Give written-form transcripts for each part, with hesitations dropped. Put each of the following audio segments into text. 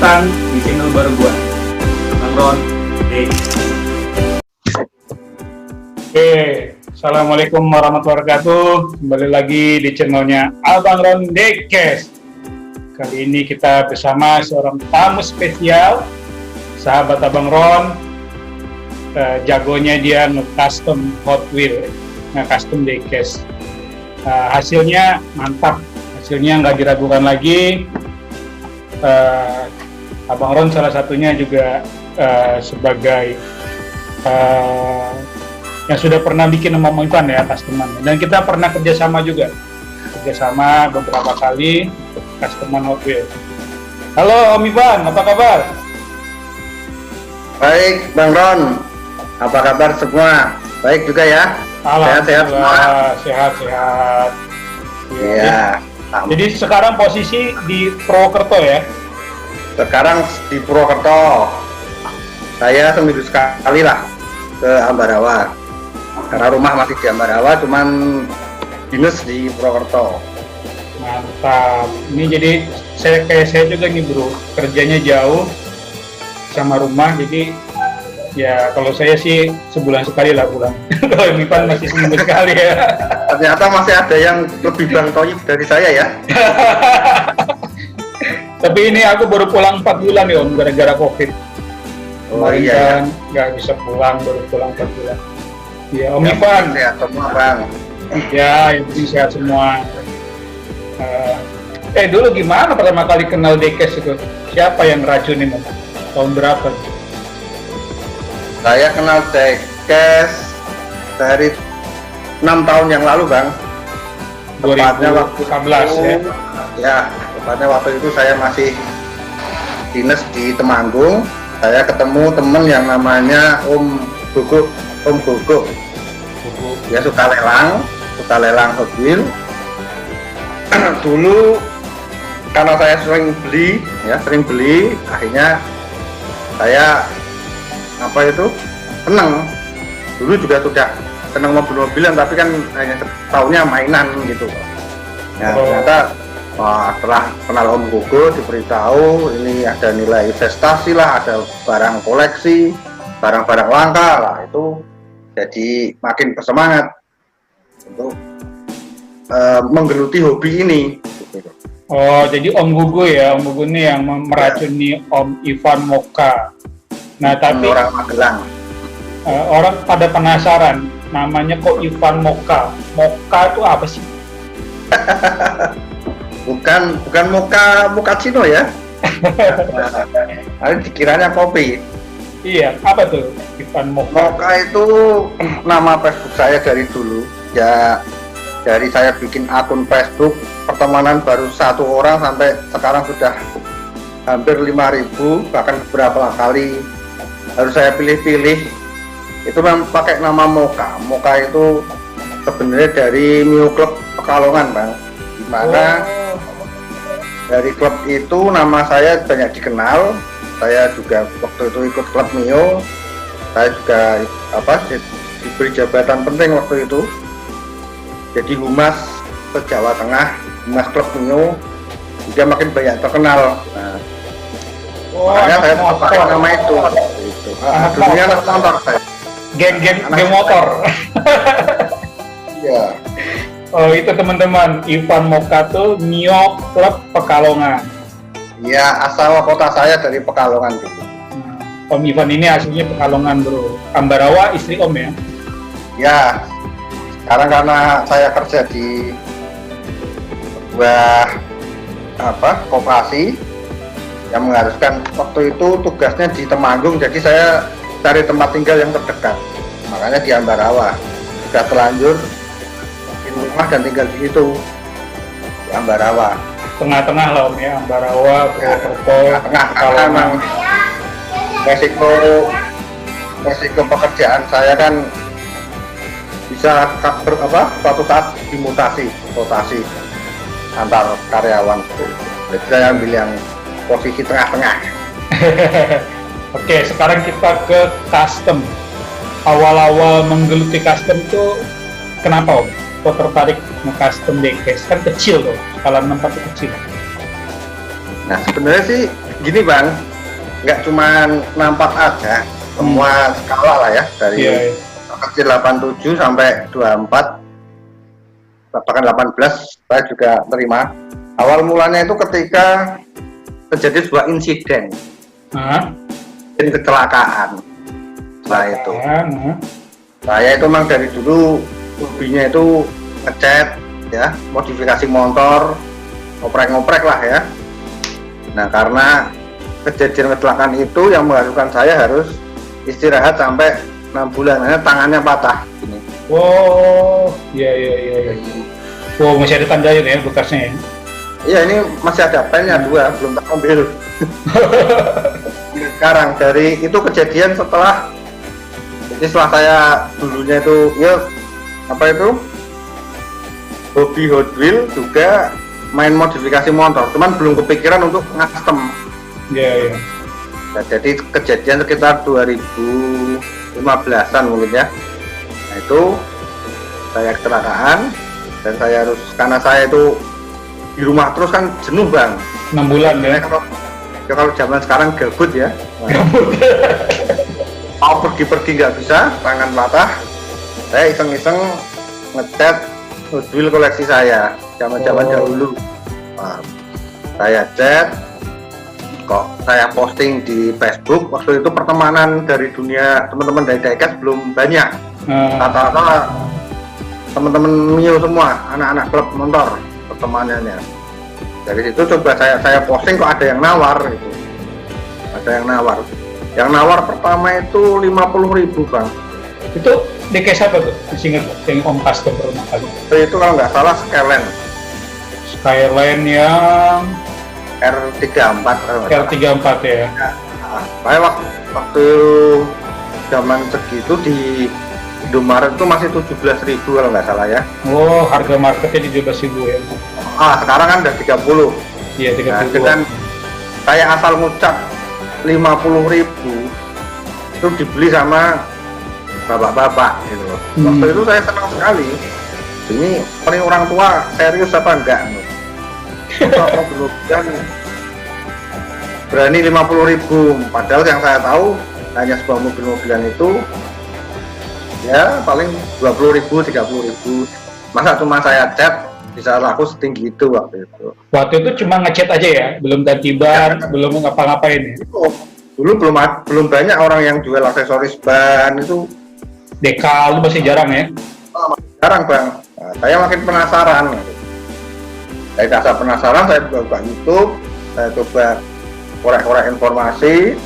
datang di channel baru gua, Bang Ron. Oke, assalamualaikum warahmatullahi wabarakatuh. Kembali lagi di channelnya Abang Ron Dekes. Kali ini kita bersama seorang tamu spesial, sahabat Abang Ron. Jagonya dia nge-custom Hot Wheel, nge-custom Dekes. Hasilnya mantap, hasilnya nggak diragukan lagi. Abang Ron salah satunya juga sebagai yang sudah pernah bikin sama Om Ivan ya, customer. Dan kita pernah kerjasama beberapa kali untuk customer Hot Wheel. Halo Om Ivan, apa kabar? Baik, Bang Ron. Apa kabar semua? Baik juga ya? Sehat-sehat semua? Sehat-sehat. Iya. Jadi sekarang posisi di Purwokerto ya? Sekarang di Purwokerto. Saya seminggu sekali lah ke Ambarawa. Karena rumah masih di Ambarawa, cuman dinas di Purwokerto. Mantap. Ini jadi saya juga nih bro, kerjanya jauh sama rumah, jadi ya kalau saya sih sebulan sekali lah pulang. Kalau Mipan masih seminggu sekali ya. Ternyata masih ada yang lebih Bang Toyib dari saya ya. Tapi ini aku baru pulang 4 bulan ya Om, gara-gara COVID. Oh Kemarin iya kan nggak bisa pulang, baru pulang 4 bulan. Iya Om Ivan. Sehat semua Bang. Ya, yang penting sehat semua. Dulu gimana pertama kali kenal Dekes itu? Siapa yang racunin Om? Tahun berapa? Saya kenal Dekes dari 6 tahun yang lalu Bang. Tepatnya waktu 2014 ya? Ya, tepatnya waktu itu saya masih dinas di Temanggung. Saya ketemu temen yang namanya Om Gogo. Dia suka lelang Hot Wheel. Dulu karena saya sering beli, akhirnya saya senang. Dulu juga sudah senang mobil-mobilan, tapi kan hanya tahunya mainan gitu. Ya, ternyata setelah kenal Om Gogo diberitahu ini ada nilai investasi lah, ada barang koleksi, barang-barang langka lah, itu jadi makin bersemangat untuk menggeluti hobi ini. Oh, jadi Om Gogo ya, Om Gogo ini yang meracuni Om Ivan Moka. Nah, tapi orang Magelang. Orang pada penasaran, namanya kok Ivan Moka. Moka itu apa sih? bukan mochaccino ya. Nah, dikiranya kopi. Iya, apa tuh Ivan Moka? Mocha itu nama Facebook saya dari dulu. Ya, dari saya bikin akun Facebook, pertemanan baru 1 orang sampai sekarang sudah hampir 5.000, bahkan beberapa kali harus saya pilih-pilih. Itu memang pakai nama Mocha. Mocha itu sebenarnya dari Mio Club Pekalongan, Bang. Dimana dari klub itu nama saya banyak dikenal. Saya juga waktu itu ikut klub Mio. Saya juga diberi jabatan penting waktu itu. Jadi humas se-Jawa Tengah, humas klub Mio. Juga makin banyak terkenal. Nah, makanya saya pakai nama itu. Dulunya anak motor saya. Geng motor. Iya. Oh itu teman-teman, Ivan Moka tuh Mio Club Pekalongan. Iya, asal kota saya dari Pekalongan dulu. Om Ivan ini aslinya Pekalongan bro. Ambarawa istri Om ya? Ya, sekarang karena saya kerja di sebuah koperasi yang mengharuskan waktu itu tugasnya di Temanggung, jadi saya cari tempat tinggal yang terdekat. Makanya di Ambarawa. Sudah terlanjur rumah dan tinggal di situ di Ambarawa. Tengah-tengah lah Om ya, Ambarawa, Purwokerto, Pekalongan. Resiko pekerjaan saya kan bisa suatu saat dimutasi, rotasi antar karyawan. Jadi saya ambil yang posisi tengah-tengah. Oke, sekarang kita ke custom. Awal-awal menggeluti custom itu kenapa Om? Kok tertarik nge-custom Dekes? Kan kecil tuh, skala 64 itu kecil. Nah sebenarnya sih gini Bang, nggak cuma nampak aja, semua skala lah ya, dari kecil 87 sampai 24, bahkan 18 saya juga terima. Awal mulanya itu ketika terjadi sebuah insiden, kecelakaan. Setelah itu, saya itu memang dari dulu hobinya itu ngecat, ya, modifikasi motor, ngoprek-ngoprek lah ya. Nah, karena kejadian kecelakaan itu yang mengharuskan saya harus istirahat sampai 6 bulan, karena tangannya patah. Gini. Oh, iya. Wow, masih ada tandanya ya bekasnya ya? Iya, ini masih ada pennya 2, belum tak ambil. Sekarang dari itu kejadian setelah saya dulunya itu ya apa itu hobi Hot Wheel, juga main modifikasi motor, cuman belum kepikiran untuk custom. Iya. Nah, jadi kejadian sekitar 2015-an mungkin ya. Nah, itu saya kecelakaan dan saya harus, karena saya itu di rumah terus kan jenuh Bang. 6 bulan ya. Kalau zaman sekarang gabut ya. Gabut. Mau pergi-pergi nggak bisa, tangan patah. Saya iseng-iseng ngecat Hot Wheel koleksi saya zaman-zaman dahulu. Nah, saya cat, kok saya posting di Facebook. Waktu itu pertemanan dari dunia teman-teman dari diecast belum banyak. Rata-rata teman-teman Mio semua, anak-anak klub motor pertemanannya. Dari situ coba saya posting, kok ada yang nawar gitu. Ada yang nawar. Yang nawar pertama itu 50.000 Bang. Itu diecast apa tuh? Masih ingat yang Om custom pertama kali? Itu kalau nggak salah Skyline yang R34. R34 ya. Saya waktu zaman segitu di Indomaret itu masih 17.000 kalau nggak salah ya. Oh, harga marketnya di 17.000 ya. Sekarang kan udah 30. Iya, 30. Nah, dengan saya asal ngucap 50.000 itu dibeli sama bapak-bapak gitu. Waktu itu saya senang sekali. Ini orang tua serius apa enggak? Apa berlebihan berani 50.000, padahal yang saya tahu hanya sebuah mobil-mobilan itu ya paling 20.000, 30.000. Masa cuma saya cat bisa laku setinggi itu waktu itu. Waktu itu cuma ngecat aja ya, belum ganti ban, belum ngapa-ngapain ya? Dulu belum banyak orang yang jual aksesoris ban itu. Dekal masih jarang ya? Jarang Bang. Nah, saya makin penasaran. Saya rasa penasaran, saya buka YouTube, saya coba korek-korek informasi.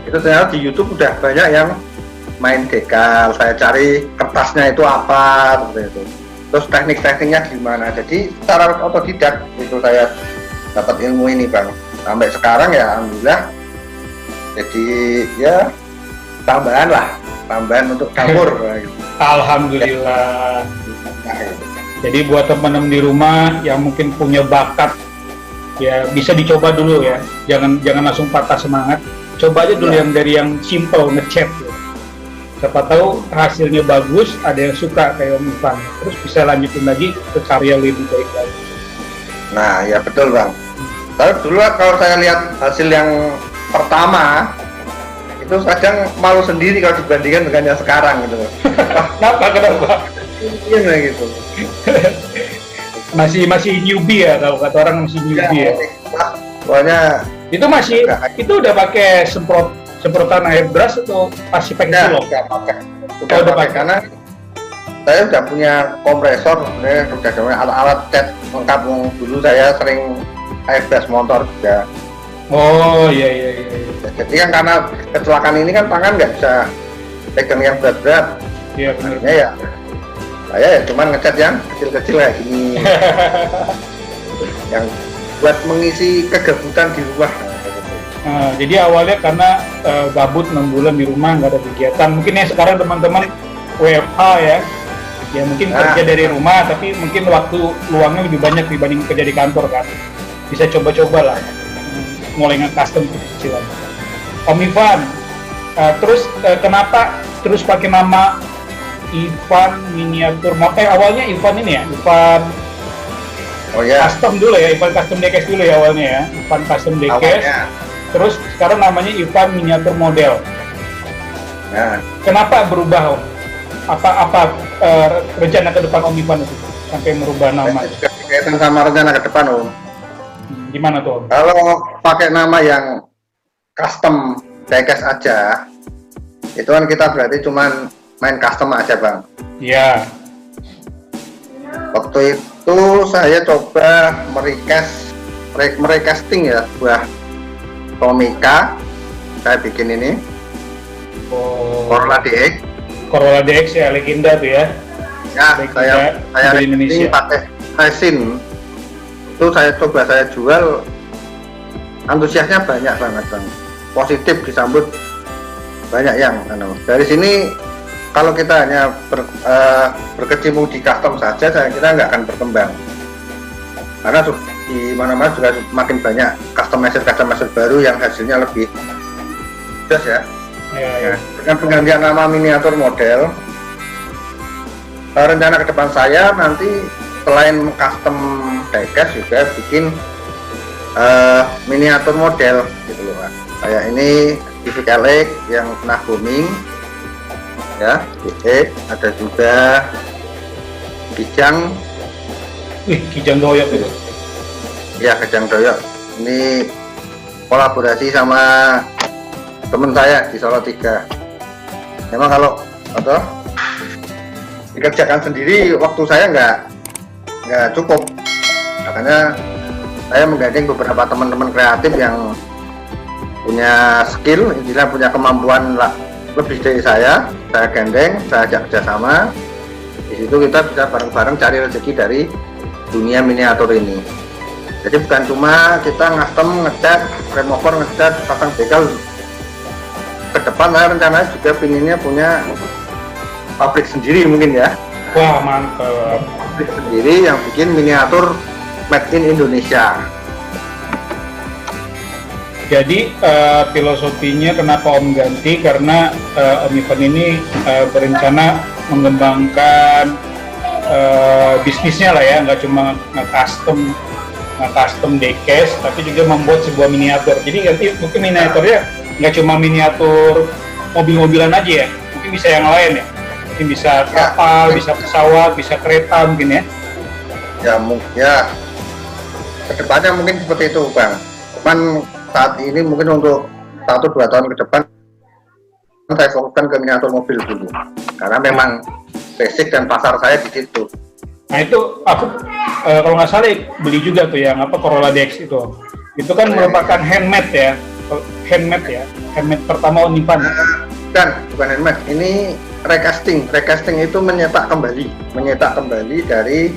Itu ternyata di YouTube udah banyak yang main dekal. Saya cari kertasnya itu apa, seperti itu. Terus teknik-tekniknya gimana. Jadi secara otodidak itu saya dapat ilmu ini Bang. Sampai sekarang ya alhamdulillah. Jadi ya tambahan untuk campur. Alhamdulillah. Jadi buat teman-teman di rumah yang mungkin punya bakat, ya bisa dicoba dulu ya. Jangan langsung patah semangat. Coba aja dulu yang dari yang simple ngecat. Ya. Siapa tahu hasilnya bagus, ada yang suka kayak Om Ivan. Terus bisa lanjutin lagi ke karya lebih baik lagi. Nah ya betul Bang. Tapi dulu kalau saya lihat hasil yang pertama itu kadang malu sendiri kalau dibandingkan dengan yang sekarang gitu. Kenapa? Iya gitu. masih newbie ya, kalau kata orang masih newbie ya. Pokoknya itu udah pakai semprotan airbrush atau masih pakai silok? Udah pakai karena saya udah punya kompresor, sebenarnya udah punya alat-alat cat lengkap. Dulu saya sering airbrush motor juga. Oh iya. Jadi kan karena kecelakaan ini kan tangan nggak bisa pegang yang berat-berat. Iya benar. Ya saya ya cuman ngecat yang kecil-kecil kayak gini. Yang buat mengisi kegabutan di rumah. Jadi awalnya karena gabut 6 bulan di rumah, nggak ada kegiatan. Mungkin ya sekarang teman-teman WFH ya mungkin kerja dari rumah, tapi mungkin waktu luangnya lebih banyak dibanding kerja di kantor kan. Bisa coba-coba lah, mulai nge-custom kecil-kecilan. Om Ivan, terus kenapa terus pakai nama Ivan Miniatur Motor? Awalnya Ivan ini ya, Ivan Oh ya, Custom dulu ya, Ivan Custom Diecast dulu ya awalnya ya, Ivan Custom Diecast. awalnya. Terus sekarang namanya Ivan Miniatur Model. Nah, Kenapa berubah Om? Apa rencana ke depan Om Ivan itu sampai merubah nama? ini juga berkaitan sama rencana ke depan Om. Gimana tuh Om? Kalau pakai nama yang custom diecast aja, itu kan kita berarti cuman main custom aja Bang. Iya. Waktu itu saya coba merecasting ya sebuah Tomica. Saya bikin ini Corolla DX. Corolla DX ya, legenda tuh ya. Ya, Legenda saya di Indonesia. ini pakai resin. Itu saya coba saya jual, antusiasnya banyak banget Bang. Positif disambut banyak yang dari sini. Kalau kita hanya berkecimpung di custom saja, saya kira nggak akan berkembang. Karena di mana-mana juga makin banyak customizer baru yang hasilnya lebih jelas ya. Ya. Dengan penggantian nama Miniatur Model, rencana ke depan saya nanti selain custom diecast juga bikin miniatur model gitu loh Pak. Kayak ini Civic LX yang pernah booming ya, ada juga Kijang. Wih, Kijang Doyok itu. Ya, Kijang Doyok. Ini kolaborasi sama teman saya di Solo 3. Memang kalau dikerjakan sendiri waktu saya nggak cukup, makanya saya menggandeng beberapa teman-teman kreatif yang punya skill, intinya punya kemampuan lebih dari saya gandeng, saya ajak kerjasama. Di situ kita bisa bareng-bareng cari rezeki dari dunia miniatur ini. Jadi bukan cuma kita custom, ngecat, remover, ngecat, pasang begal. Ke depan saya rencananya juga pinginnya punya pabrik sendiri mungkin ya. Wah, mantap. Pabrik sendiri yang bikin miniatur made in Indonesia. Jadi filosofinya kenapa Om ganti karena Om Ivan ini berencana mengembangkan bisnisnya lah ya, nggak cuma nge-custom diecast, tapi juga membuat sebuah miniatur. Jadi ganti mungkin miniaturnya nggak cuma miniatur mobil-mobilan aja ya, mungkin bisa yang lain ya. Mungkin bisa kapal, bisa pesawat, bisa kereta mungkin ya. Ya kedepannya mungkin seperti itu Bang. Cuman saat ini mungkin untuk 1-2 tahun ke depan saya fokuskan ke miniatur mobil dulu, karena memang basic dan pasar saya di situ. Nah itu aku kalau nggak salah beli juga tuh yang Corolla DX itu. Itu kan merupakan handmade ya, handmade pertama Om Ivan. Dan bukan handmade, ini recasting. Recasting itu menyetak kembali dari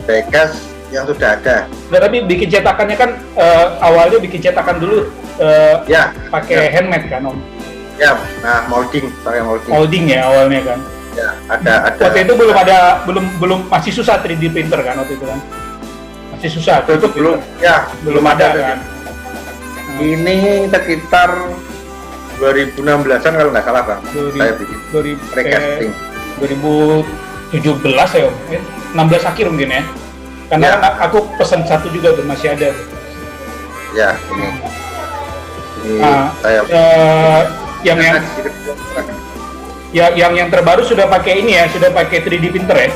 diecast yang sudah ada. Nah, tapi bikin cetakannya kan awalnya bikin cetakan dulu Ya, pakai handmade kan Om? Ya, nah molding, pakai molding. Molding ya awalnya kan? Ya, ada. Waktu itu belum masih susah 3D printer kan waktu itu kan? Masih susah. Itu belum ada kan? Ini sekitar 2016-an kalau nggak salah Bang. Saya bikin recasting. 2017 ya Om? 16 akhir mungkin ya? Karena kan aku pesen satu juga tuh, masih ada tuh. Ya, ini saya yang terbaru sudah pakai ini ya, sudah pakai 3D printer ya,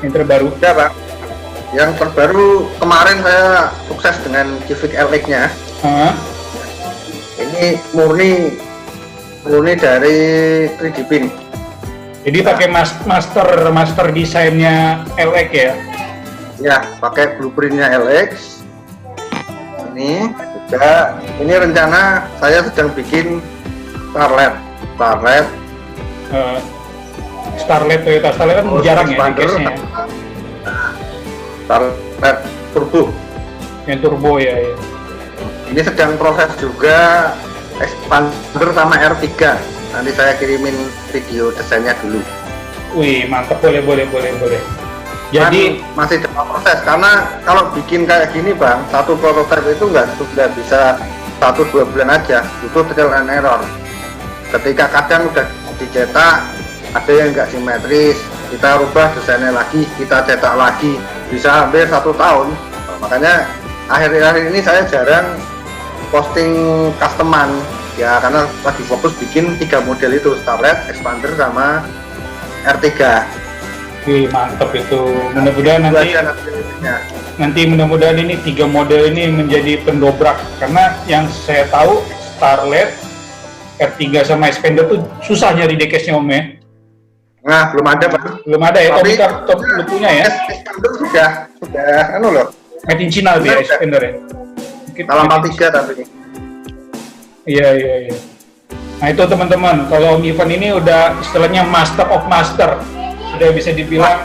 yang terbaru. Ya Pak, yang terbaru kemarin saya sukses dengan Civic LX-nya. Ini murni dari 3D print. Jadi pakai master desainnya LX ya? Ya, pakai blueprintnya LX. Ini rencana saya sedang bikin Starlet Toyota Starlet kan jarang ya case-nya. Starlet turbo. Yang turbo ya. Ini sedang proses juga expander sama R3. Nanti saya kirimin video desainnya dulu. Wih, mantap, boleh. Jadi masih dalam proses, karena kalau bikin kayak gini Bang, satu prototipe itu nggak bisa 1-2 bulan aja, butuh trial and error. Ketika kadang udah dicetak, ada yang nggak simetris, kita rubah desainnya lagi, kita cetak lagi, bisa hampir 1 tahun makanya akhir-akhir ini saya jarang posting customan ya, karena lagi fokus bikin 3 model itu, Starlet, Expander sama R3. Wih, mantap itu. Mudah-mudahan nanti mudah-mudahan ini 3 model ini menjadi pendobrak, karena yang saya tahu Starlet, R3 sama Expander tuh susah nyari dekesnya Om ya. Nah, belum ada Pak. Belum ada ya, tapi top lu punya ya? Expander sudah anu loh. Made in China ya, Expander ya? Dalam 3 tapi. Iya. Nah itu teman-teman, kalau Om Ivan ini udah istilahnya master of master. Sudah bisa dibilang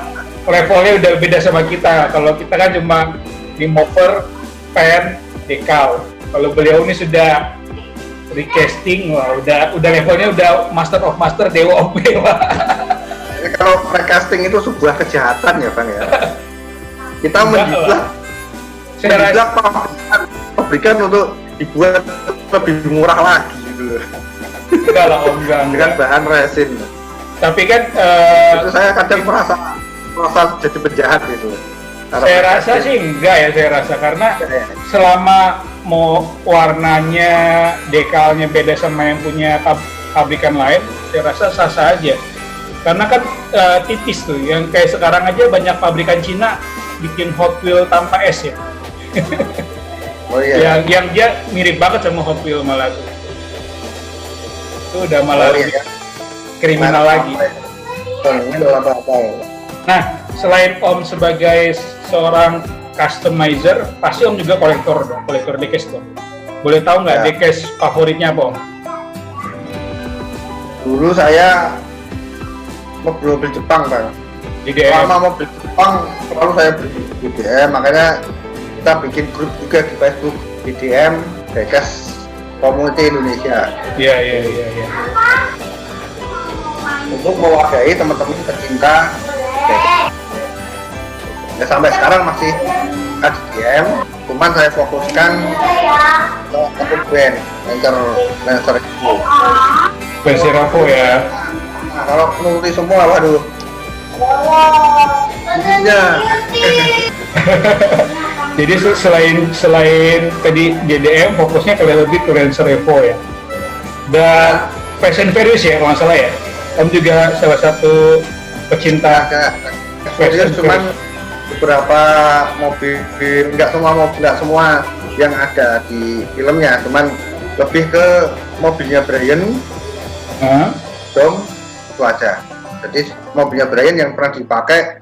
levelnya udah beda sama kita. Kalau kita kan cuma remover, pen, decal. Kalau beliau ini sudah recasting, wah udah levelnya udah master of master, dewa of dewa. Kalau recasting itu sebuah kejahatan ya Bang ya. Kita menjiplak pabrikan untuk dibuat lebih murah lagi gitu. Enggak lah Om, enggak. Dengan bahan resin. Tapi kan itu saya kadang merasa jadi penjahat gitu. Saya rasa sih enggak ya, saya rasa karena selama mau warnanya, dekalnya beda sama yang punya pabrikan lain, saya rasa sah-sah aja. Karena kan tipis tuh, yang kayak sekarang aja banyak pabrikan Cina bikin Hot Wheel tanpa es ya. Oh iya. Yang dia mirip banget sama Hot Wheel malah tuh. Itu udah malah kriminal lagi. Nah, selain Om sebagai seorang customizer, pasti Om juga kolektor dong, kolektor diecast dong. Boleh tahu nggak diecast favoritnya apa Om? Dulu saya mobil Jepang Bang. Lama mobil Jepang selalu saya beli BDM, makanya kita bikin grup juga di Facebook BDM diecast Community Indonesia. Iya. Untuk mewadahi teman-teman pecinta ya, sampai sekarang masih KDM, cuman saya fokuskan ke satu brand, Lancer Evo. Lancer Evo ya. Nah, kalau nulis semua, waduh. Iya. Jadi selain tadi JDM, fokusnya lebih ke Lancer Evo ya. Dan Fast and Furious ya kalau nggak salah ya. Om juga salah satu pecinta Furious, cuman beberapa mobil, nggak semua yang ada di filmnya, cuman lebih ke mobilnya Brian, Dom, itu aja. Jadi mobilnya Brian yang pernah dipakai,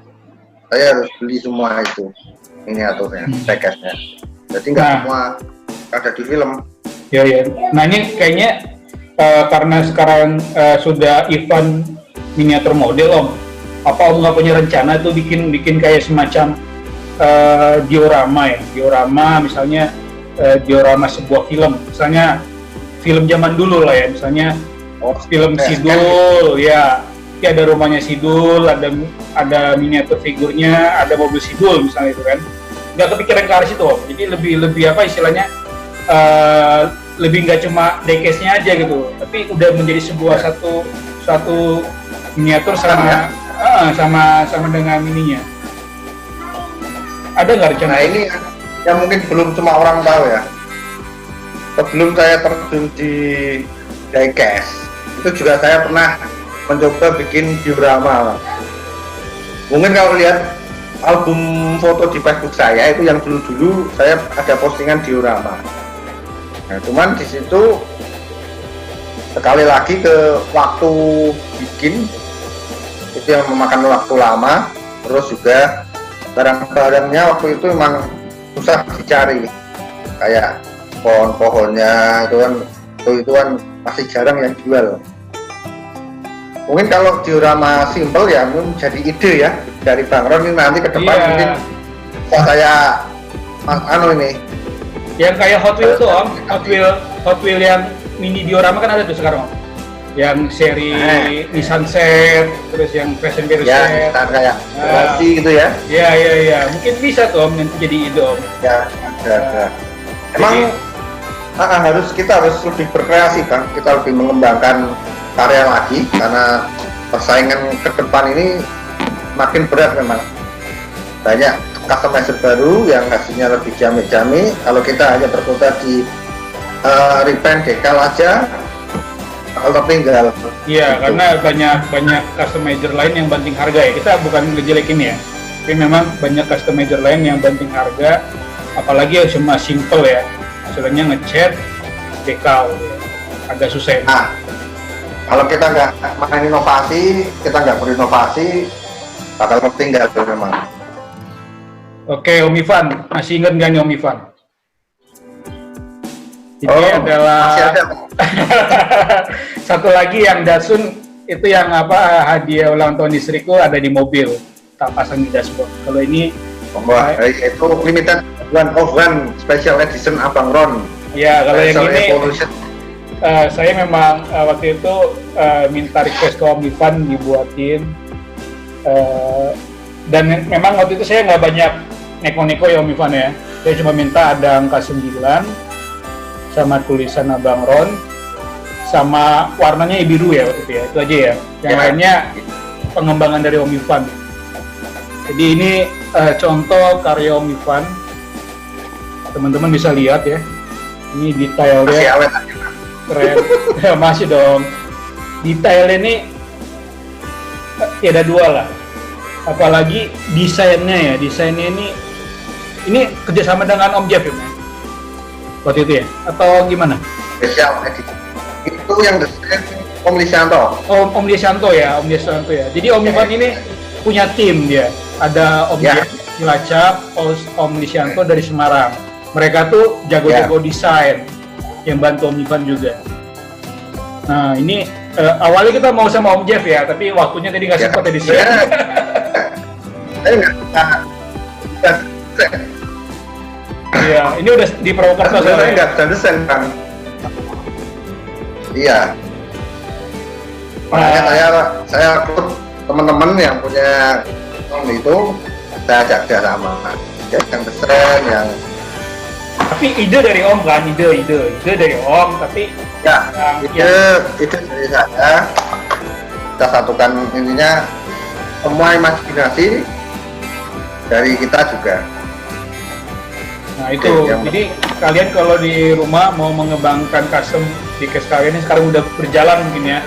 saya harus beli semua itu miniaturnya, package-nya. Jadi nggak semua ada di film. Ya. Nah ini kayaknya karena sekarang sudah event miniatur model Om, apa Om nggak punya rencana tuh bikin kayak semacam diorama misalnya, diorama sebuah film, misalnya film zaman dulu lah ya, misalnya film Sidul ya, ada rumahnya Sidul, ada miniatur figurnya, ada mobil Sidul misalnya itu kan, nggak kepikiran ke arah situ Om. Jadi lebih apa istilahnya, lebih nggak cuma diecast-nya aja gitu, tapi udah menjadi sebuah satu miniatur sama dengan ininya. Ada nggak rencana? Nah ini yang mungkin belum cuma orang tahu ya. Sebelum saya terjun di diecast, itu juga saya pernah mencoba bikin diorama. Mungkin kalau lihat album foto di Facebook saya itu yang dulu saya ada postingan diorama. Nah, cuman di situ sekali lagi ke waktu bikin itu yang memakan waktu lama, terus juga barang-barangnya waktu itu memang susah dicari, kayak pohon-pohonnya itu kan masih jarang yang jual. Mungkin kalau diorama simple ya mungkin jadi ide ya dari Bang Ron ini nanti ke depan mungkin saya ini yang kayak Hot Wheel tuh Om, Hot Wheel yang mini diorama kan ada tuh sekarang Om, yang seri Nissan Set, terus yang Fast and Furious ya, Set kayak gitu ya. Iya, mungkin bisa tuh Om nanti jadi ide Om. Ya. Emang kita harus lebih berkreasi Bang, kita lebih mengembangkan karya lagi karena persaingan ke depan ini makin berat memang, banyak customizer baru yang hasilnya lebih jame-jame. Kalau kita hanya berkutat di repaint decal aja, kalau tertinggal. Iya, karena banyak customizer lain yang banting harga ya. Kita bukan ngejelekin ya, tapi memang banyak customizer lain yang banting harga, apalagi yang cuma simple ya, istilahnya ngecat decal, ya. Agak susah. Nah, kalau kita nggak main inovasi, kita nggak berinovasi, bakal tertinggal memang. Oke, Om Ivan, masih ingat nggak nih Om Ivan? Ini adalah masih ada. satu lagi yang Datsun itu yang apa, hadiah ulang tahun istriku ada di mobil, tak pasang di dashboard. Kalau ini Itu limited one of one special edition Abang Ron. ya, kalau yang ini Evolution. saya memang waktu itu minta request ke Om Ivan dibuatin, dan memang waktu itu saya nggak banyak neko-neko ya Om Ivan ya. Saya cuma minta ada angka 9 sama tulisan Abang Ron, sama warnanya biru ya waktu itu ya, itu aja ya. Yang lainnya pengembangan dari Om Ivan. Jadi ini contoh karya Om Ivan, teman-teman bisa lihat ya. Ini detailnya Masih awet aja. keren. Ya, masih dong. Detailnya ini ya ada dua lah. Apalagi desainnya ya, desainnya ini kerjasama dengan Om Jeff ya, Mas? Waktu itu ya? Atau gimana? Special edition. Itu yang desain Om Lisanto. Oh, Om Lisanto ya, Om Lisanto ya. Jadi Om Ivan ini punya tim dia. Ada Om Jeff Cilacap, Om Lisanto dari Semarang. Mereka tuh jago-jago desain yang bantu Om Ivan juga. Nah, ini awalnya kita mau sama Om Jeff ya, tapi waktunya tadi nggak sempat ya desain. Saya nggak Iya, ini udah di Purwokerto saya soalnya. nggak bisa desain kan. Iya. Makanya saya ikut teman-teman yang punya itu, saya ajak dia sama. Yang desain, yang Tapi ide dari Om kan, ide dari Om, tapi ya ide dari saya. Kita satukan intinya semua imajinasi dari kita juga. nah itu, jadi kalian kalau di rumah mau mengembangkan custom di case kalian ini sekarang udah berjalan mungkin ya,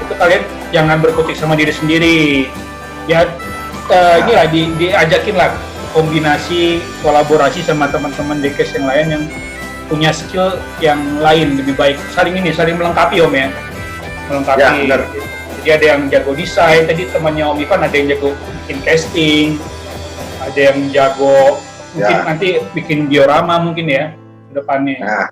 itu kalian jangan berkutik sama diri sendiri ya, inilah diajakin lah kombinasi kolaborasi sama teman-teman di case yang lain yang punya skill yang lain lebih baik, saling melengkapi Om ya, melengkapi Ya, jadi ada yang jago desain, tadi temannya Om Ivan ada yang jago bikin casting, ada yang jago mungkin nanti bikin diorama mungkin ya ke depannya. Nah,